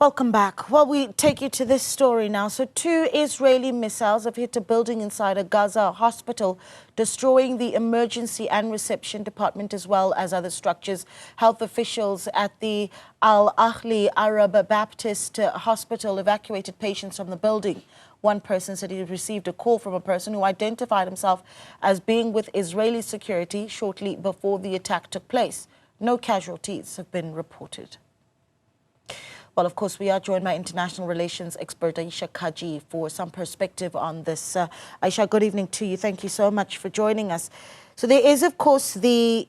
Welcome back. Well, we take you to this story now. So 2 Israeli missiles have hit a building inside a Gaza hospital, destroying the emergency and reception department as well as other structures. Health officials at the Al-Ahli Arab Baptist Hospital evacuated patients from the building. One person said he received a call from a person who identified himself as being with Israeli security shortly before the attack took place. No casualties have been reported. Well, of course, we are joined by international relations expert Ayesha Kajee for some perspective on this. Ayesha, good evening to you. Thank you so much for joining us. So there is, of course, I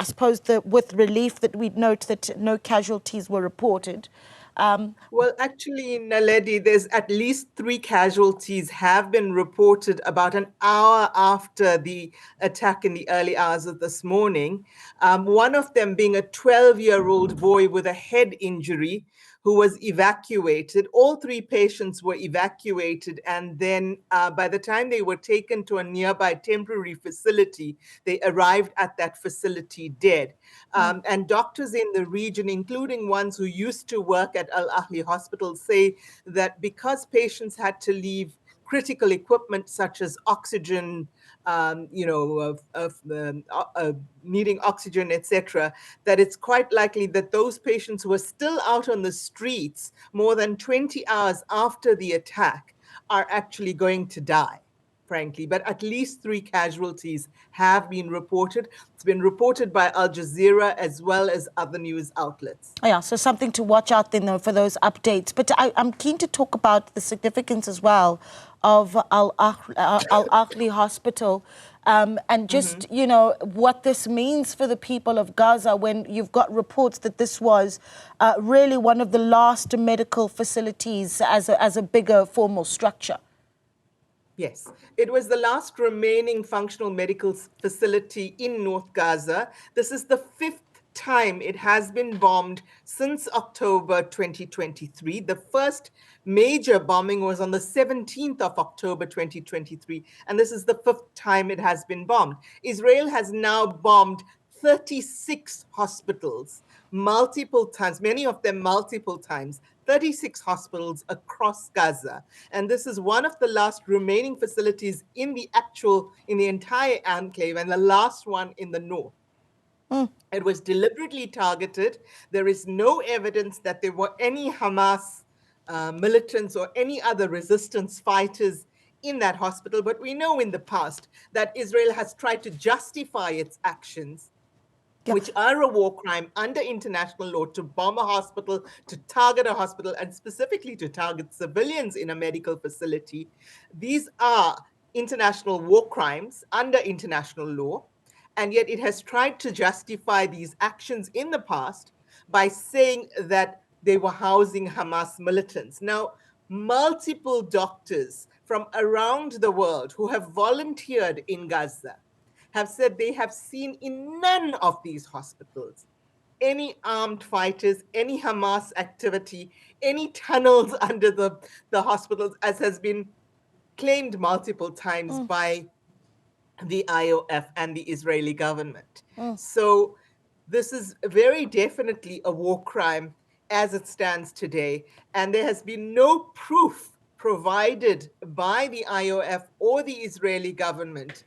suppose with relief that we note that no casualties were reported. Well, actually, Naledi, there's at least 3 casualties have been reported about an hour after the attack in the early hours of this morning. One of them being a 12-year-old boy with a head injury who was evacuated. All 3 patients were evacuated, and then by the time they were taken to a nearby temporary facility, they arrived at that facility dead. And doctors in the region, including ones who used to work at Al-Ahli Hospital, say that because patients had to leave critical equipment such as oxygen, needing oxygen, etc., that it's quite likely that those patients who are still out on the streets more than 20 hours after the attack are actually going to die, frankly. But at least 3 casualties have been reported. It's been reported by Al Jazeera as well as other news outlets. Yeah, so something to watch out then, though, for those updates. But I'm keen to talk about the significance as well of Al-Ahli Hospital and just, what this means for the people of Gaza when you've got reports that this was really one of the last medical facilities as a bigger formal structure. Yes, it was the last remaining functional medical facility in North Gaza. This is the 5th time it has been bombed since October 2023. The first major bombing was on the 17th of October 2023, and this is the 5th time it has been bombed. Israel has now bombed 36 hospitals multiple times, many of them multiple times, 36 hospitals across Gaza. And this is one of the last remaining facilities in the entire enclave, and the last one in the north. It was deliberately targeted. There is no evidence that there were any Hamas militants or any other resistance fighters in that hospital. But we know in the past that Israel has tried to justify its actions, which are a war crime under international law, to bomb a hospital, to target a hospital, and specifically to target civilians in a medical facility. These are international war crimes under international law, and yet it has tried to justify these actions in the past by saying that they were housing Hamas militants. Now, multiple doctors from around the world who have volunteered in Gaza have said they have seen in none of these hospitals any armed fighters, any Hamas activity, any tunnels under the hospitals, as has been claimed multiple times by the IOF and the Israeli government. So this is very definitely a war crime as it stands today, and there has been no proof provided by the IOF or the Israeli government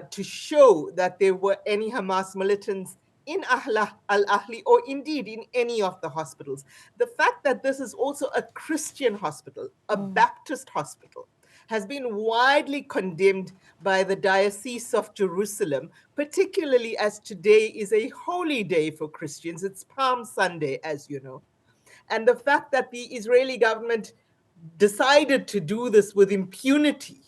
to show that there were any Hamas militants in Al-Ahli or indeed in any of the hospitals. The fact that this is also a Christian hospital, a Baptist hospital, has been widely condemned by the Diocese of Jerusalem, particularly as today is a holy day for Christians. It's Palm Sunday, as you know. And the fact that the Israeli government decided to do this with impunity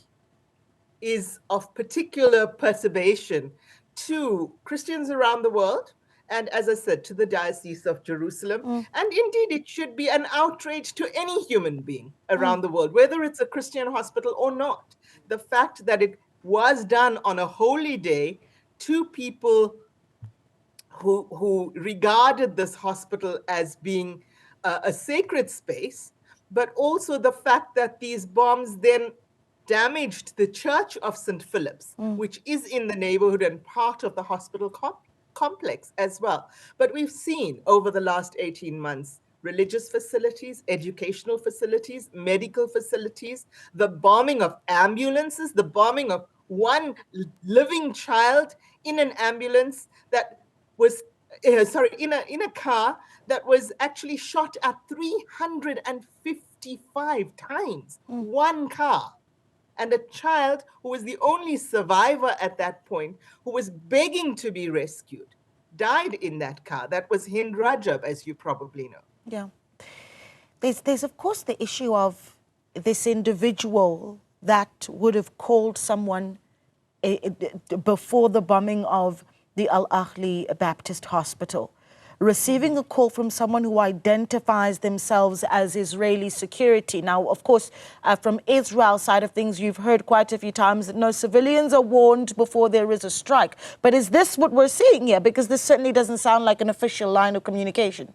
is of particular perturbation to Christians around the world, and as I said, to the Diocese of Jerusalem. And indeed, it should be an outrage to any human being around the world, whether it's a Christian hospital or not. The fact that it was done on a holy day to people who regarded this hospital as being a sacred space, but also the fact that these bombs then damaged the Church of St. Philip's, which is in the neighborhood and part of the hospital complex as well. But we've seen over the last 18 months religious facilities, educational facilities, medical facilities, the bombing of ambulances, the bombing of one living child in an ambulance that was, in a car that was actually shot at 355 times. One car. And a child who was the only survivor at that point, who was begging to be rescued, died in that car. That was Hind Rajab, as you probably know. Yeah. There's of course the issue of this individual that would have called someone before the bombing of the Al Ahli Baptist Hospital, receiving a call from someone who identifies themselves as Israeli security. Now, of course, from Israel's side of things, you've heard quite a few times that no, civilians are warned before there is a strike. But is this what we're seeing here? Because this certainly doesn't sound like an official line of communication.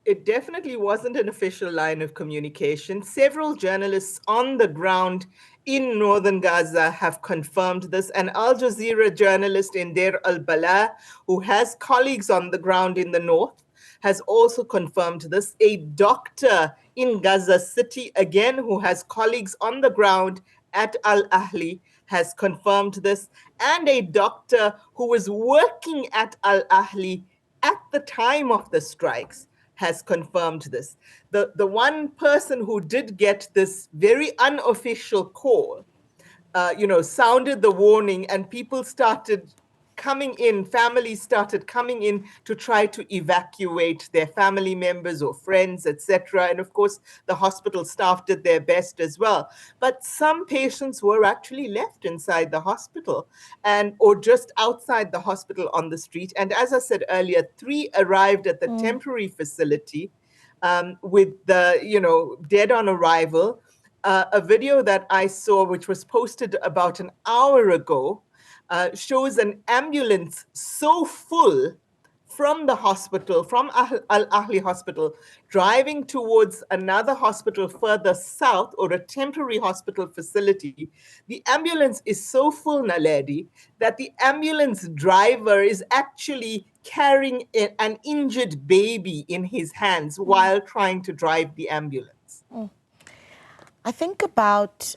It definitely wasn't an official line of communication. Several journalists on the ground in northern Gaza have confirmed this. An Al Jazeera journalist in Deir al-Bala, who has colleagues on the ground in the north, has also confirmed this. A doctor in Gaza City, again, who has colleagues on the ground at Al Ahli, has confirmed this. And a doctor who was working at Al Ahli at the time of the strikes has confirmed this. The one person who did get this very unofficial call, sounded the warning, and people started coming in, families started coming in to try to evacuate their family members or friends, etc. And of course, the hospital staff did their best as well. But some patients were actually left inside the hospital or just outside the hospital on the street. And as I said earlier, 3 arrived at the temporary facility with the, dead on arrival. A video that I saw, which was posted about an hour ago, shows an ambulance so full from the hospital, from Al Ahli Hospital, driving towards another hospital further south, or a temporary hospital facility. The ambulance is so full, Naledi, that the ambulance driver is actually carrying an injured baby in his hands while trying to drive the ambulance. I think about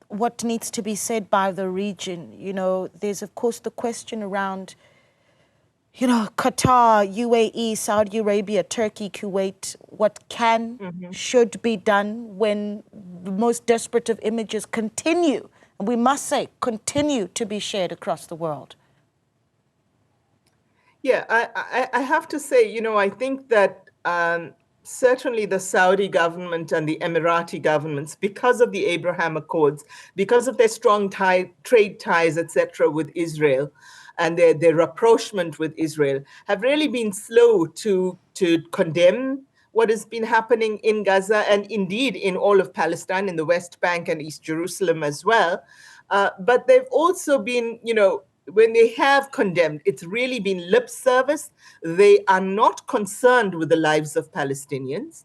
what needs to be said by the region. There's of course the question around, Qatar, UAE, Saudi Arabia, Turkey, Kuwait, what should be done when the most desperate of images continue, and we must say, continue to be shared across the world. Yeah, I have to say, I think that certainly the Saudi government and the Emirati governments, because of the Abraham Accords, because of their strong trade ties, etc., with Israel, and their rapprochement with Israel, have really been slow to condemn what has been happening in Gaza, and indeed in all of Palestine, in the West Bank and East Jerusalem as well. But they've also been, when they have condemned, it's really been lip service. They are not concerned with the lives of Palestinians.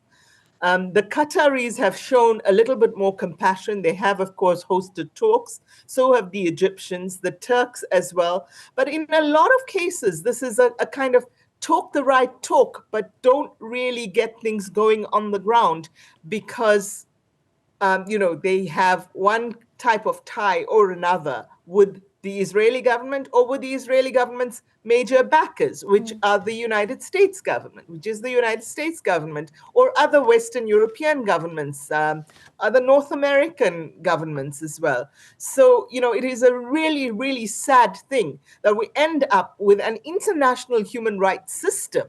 The Qataris have shown a little bit more compassion. They have, of course, hosted talks. So have the Egyptians, the Turks as well. But in a lot of cases, this is a kind of talk the right talk, but don't really get things going on the ground because, they have one type of tie or another with the Israeli government or with the Israeli government's major backers, which are the United States government, which is the United States government, or other Western European governments, other North American governments as well. So, it is a really, really sad thing that we end up with an international human rights system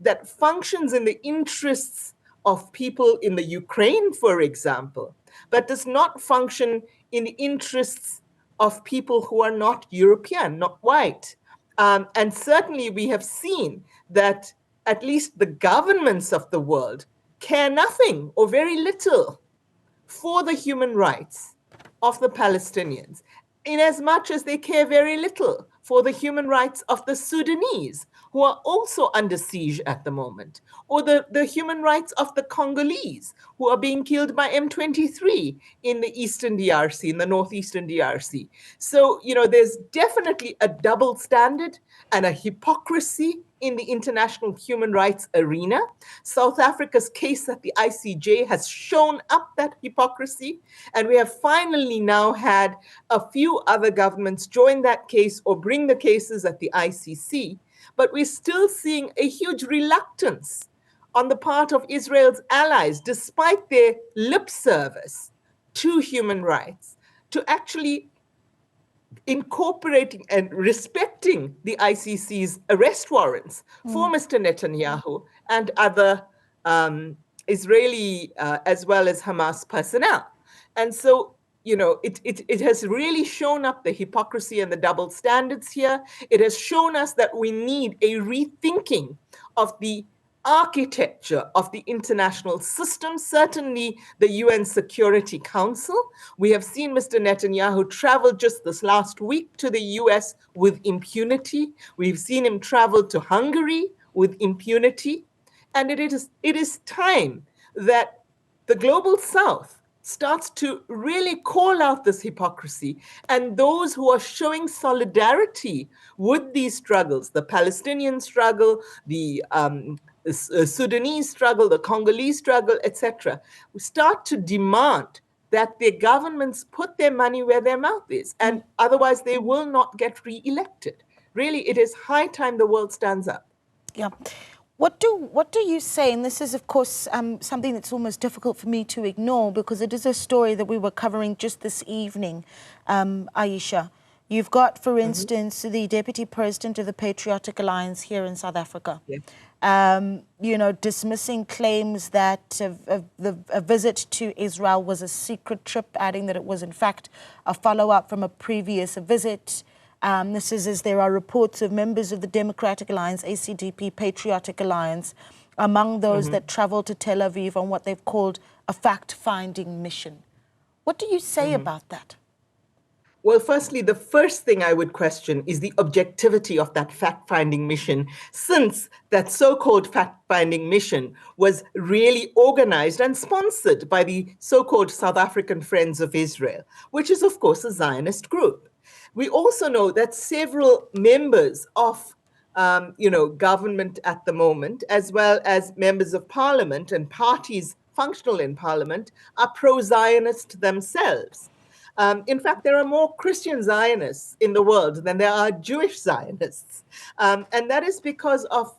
that functions in the interests of people in the Ukraine, for example, but does not function in the interests of people who are not European, not white. And certainly we have seen that at least the governments of the world care nothing or very little for the human rights of the Palestinians, in as much as they care very little for the human rights of the Sudanese, who are also under siege at the moment, or the human rights of the Congolese, who are being killed by M23 in the eastern DRC, in the northeastern DRC. So, there's definitely a double standard and a hypocrisy in the international human rights arena. South Africa's case at the ICJ has shown up that hypocrisy, and we have finally now had a few other governments join that case or bring the cases at the ICC, but we're still seeing a huge reluctance on the part of Israel's allies, despite their lip service to human rights, to actually incorporating and respecting the ICC's arrest warrants for Mr. Netanyahu and other Israeli as well as Hamas personnel. And so, it has really shown up the hypocrisy and the double standards here. It has shown us that we need a rethinking of the architecture of the international system, certainly the UN Security Council. We have seen Mr. Netanyahu travel just this last week to the US with impunity. We've seen him travel to Hungary with impunity. And it is time that the global South starts to really call out this hypocrisy, and those who are showing solidarity with these struggles, the Palestinian struggle, the Sudanese struggle, the Congolese struggle, etc., start to demand that their governments put their money where their mouth is, and otherwise they will not get re-elected. Really, it is high time the world stands up. Yeah. What do you say, and this is, of course, something that's almost difficult for me to ignore because it is a story that we were covering just this evening, Ayesha. You've got, for instance, the Deputy President of the Patriotic Alliance here in South Africa, dismissing claims that a visit to Israel was a secret trip, adding that it was, in fact, a follow-up from a previous visit. This is as there are reports of members of the Democratic Alliance, ACDP, Patriotic Alliance, among those that traveled to Tel Aviv on what they've called a fact-finding mission. What do you say about that? Well, firstly, the first thing I would question is the objectivity of that fact-finding mission, since that so-called fact-finding mission was really organized and sponsored by the so-called South African Friends of Israel, which is, of course, a Zionist group. We also know that several members of government at the moment, as well as members of parliament and parties functional in parliament, are pro-Zionist themselves. In fact, there are more Christian Zionists in the world than there are Jewish Zionists. And that is because of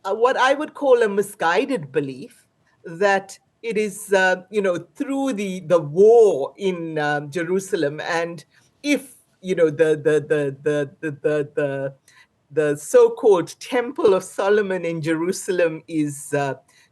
what I would call a misguided belief that it is, through the war in Jerusalem, and if the so-called Temple of Solomon in Jerusalem is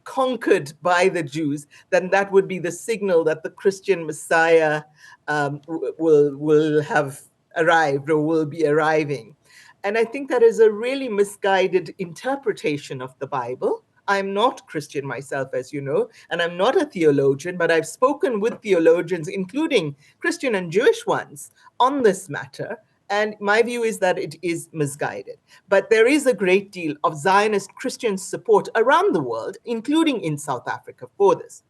conquered by the Jews, then that would be the signal that the Christian Messiah will have arrived or will be arriving. And I think that is a really misguided interpretation of the Bible. I'm not Christian myself, as you know, and I'm not a theologian, but I've spoken with theologians, including Christian and Jewish ones, on this matter. And my view is that it is misguided. But there is a great deal of Zionist Christian support around the world, including in South Africa, for this.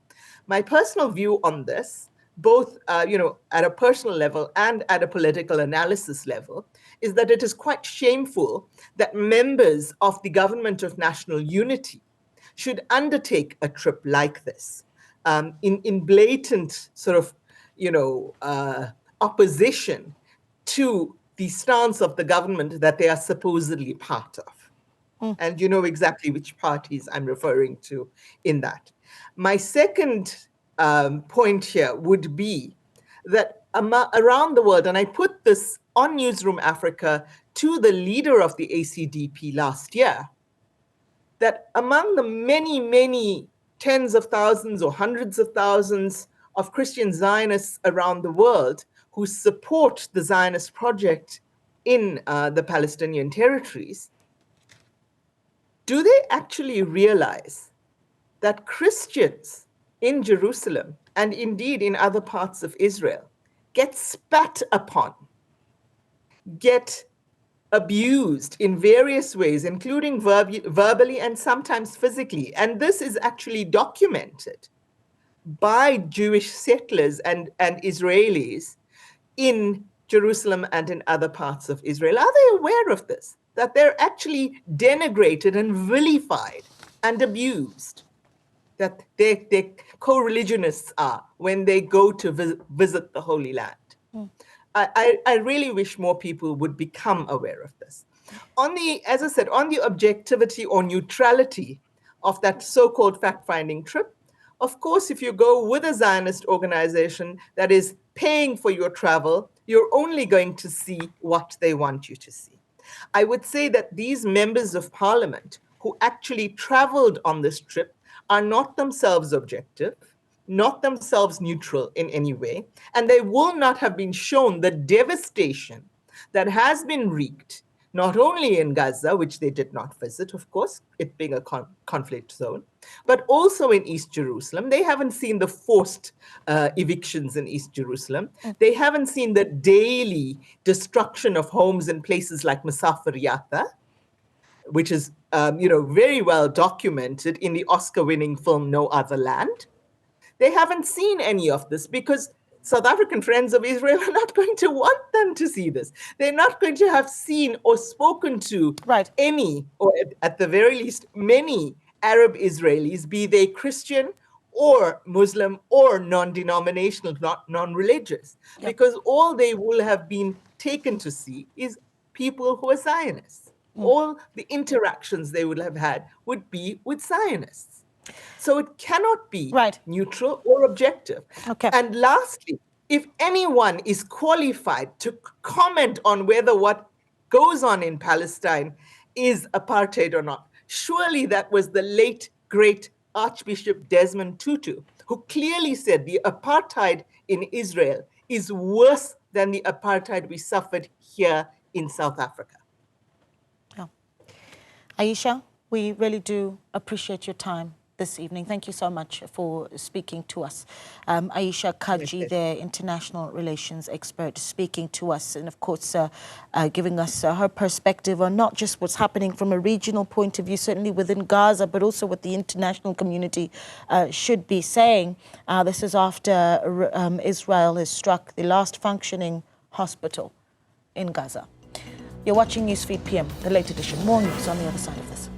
My personal view on this, both at a personal level and at a political analysis level, is that it is quite shameful that members of the Government of National Unity should undertake a trip like this in blatant sort of, opposition to the stance of the government that they are supposedly part of. And you know exactly which parties I'm referring to in that. My second point here would be that around the world, and I put this on Newzroom Afrika to the leader of the ACDP last year, that among the many, many tens of thousands or hundreds of thousands of Christian Zionists around the world who support the Zionist project in the Palestinian territories, do they actually realize that Christians in Jerusalem and indeed in other parts of Israel get spat upon, get abused in various ways, including verbally and sometimes physically? And this is actually documented by Jewish settlers and Israelis in Jerusalem and in other parts of Israel. Are they aware of this? that they're actually denigrated and vilified and abused, that their co-religionists are when they go to visit the Holy Land. I really wish more people would become aware of this. As I said, on the objectivity or neutrality of that so-called fact-finding trip, of course, if you go with a Zionist organization that is paying for your travel, you're only going to see what they want you to see. I would say that these members of parliament who actually traveled on this trip are not themselves objective, not themselves neutral in any way, and they will not have been shown the devastation that has been wreaked, not only in Gaza, which they did not visit, of course, it being a conflict zone, but also in East Jerusalem. They haven't seen the forced evictions in East Jerusalem. They haven't seen the daily destruction of homes in places like Musafir Yatta, which is very well documented in the Oscar-winning film No Other Land. They haven't seen any of this because South African friends of Israel are not going to want them to see this. They're not going to have seen or spoken to any, or at the very least, many Arab Israelis, be they Christian or Muslim or non-denominational, non-religious, because all they will have been taken to see is people who are Zionists. All the interactions they would have had would be with Zionists. So it cannot be neutral or objective. Okay. And lastly, if anyone is qualified to comment on whether what goes on in Palestine is apartheid or not, surely that was the late, great Archbishop Desmond Tutu, who clearly said the apartheid in Israel is worse than the apartheid we suffered here in South Africa. Ayesha, we really do appreciate your time this evening. Thank you so much for speaking to us. Ayesha Kajee, the international relations expert, speaking to us and, of course, giving us her perspective on not just what's happening from a regional point of view, certainly within Gaza, but also what the international community should be saying. This is after Israel has struck the last functioning hospital in Gaza. You're watching Newsfeed PM, the late edition. More news on the other side of this.